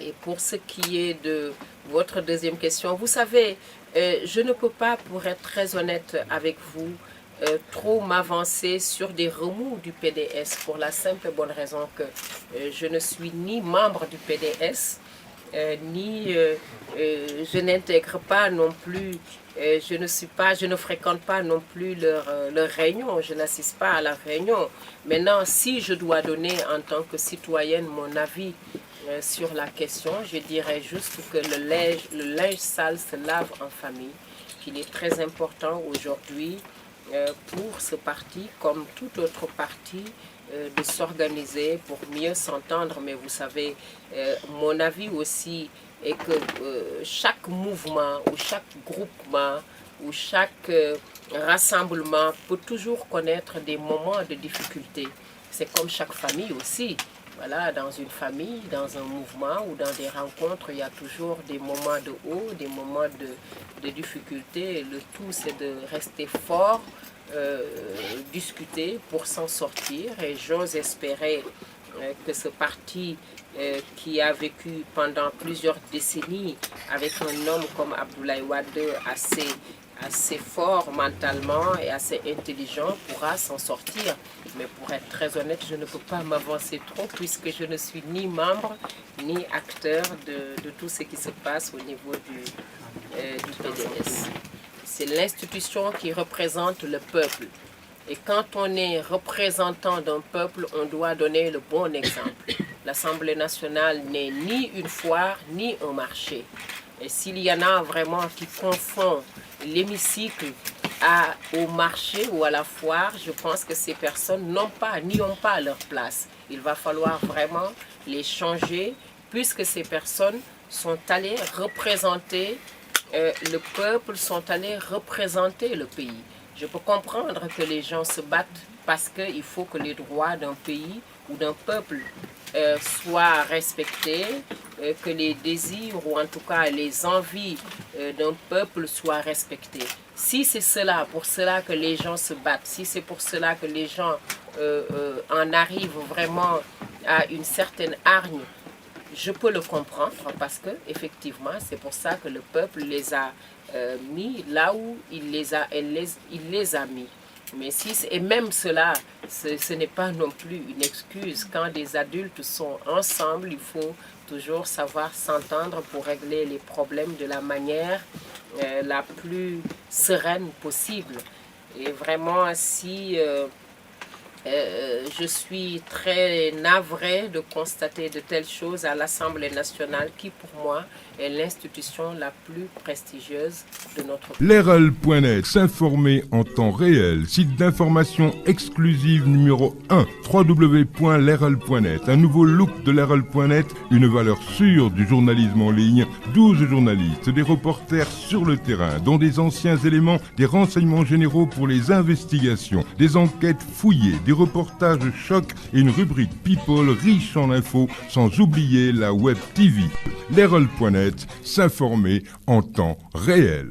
Et pour ce qui est de votre deuxième question, vous savez, je ne peux pas, pour être très honnête avec vous, trop m'avancer sur des remous du PDS pour la simple et bonne raison que je ne suis ni membre du PDS, je n'intègre pas non plus, je ne fréquente pas non plus leur réunion, je n'assiste pas à la réunion. Maintenant, si je dois donner en tant que citoyenne mon avis sur la question, je dirais juste que le linge sale se lave en famille, qu'il est très important aujourd'hui pour ce parti, comme tout autre parti, de s'organiser pour mieux s'entendre. Mais vous savez, mon avis aussi est que chaque mouvement ou chaque groupement ou chaque rassemblement peut toujours connaître des moments de difficulté. C'est comme chaque famille aussi. Voilà, dans une famille, dans un mouvement ou dans des rencontres, il y a toujours des moments de haut, des moments de difficulté. Le tout, c'est de rester fort, discuter pour s'en sortir. Et j'ose espérer que ce parti qui a vécu pendant plusieurs décennies avec un homme comme Abdoulaye Wade assez fort mentalement et assez intelligent pourra s'en sortir. Mais pour être très honnête, je ne peux pas m'avancer trop puisque je ne suis ni membre ni acteur de tout ce qui se passe au niveau du PDS. C'est l'institution qui représente le peuple. Et quand on est représentant d'un peuple, on doit donner le bon exemple. L'Assemblée nationale n'est ni une foire ni un marché. Et s'il y en a vraiment qui confondent l'hémicycle au marché ou à la foire, je pense que ces personnes n'ont pas leur place. Il va falloir vraiment les changer puisque ces personnes sont allées représenter le peuple, sont allées représenter le pays. Je peux comprendre que les gens se battent parce qu'il faut que les droits d'un pays ou d'un peuple soient respectés, que les désirs ou en tout cas les envies d'un peuple soient respectés. Si c'est pour cela que les gens se battent, si c'est pour cela que les gens en arrivent vraiment à une certaine hargne, je peux le comprendre parce que effectivement c'est pour ça que le peuple les a mis là où il les a mis. Mais et même cela, ce n'est pas non plus une excuse. Quand des adultes sont ensemble, il faut toujours savoir s'entendre pour régler les problèmes de la manière la plus sereine possible. Et vraiment, si je suis très navrée de constater de telles choses à l'Assemblée nationale qui, pour moi, est l'institution la plus prestigieuse de notre pays. Leral.net, s'informer en temps réel. Site d'information exclusive numéro 1, www.leral.net. Un nouveau look de Leral.net, une valeur sûre du journalisme en ligne. 12 journalistes, des reporters sur le terrain, dont des anciens éléments, des renseignements généraux pour les investigations, des enquêtes fouillées, des reportages choc et une rubrique People riche en infos, sans oublier la Web TV. Leral.net, s'informer en temps réel.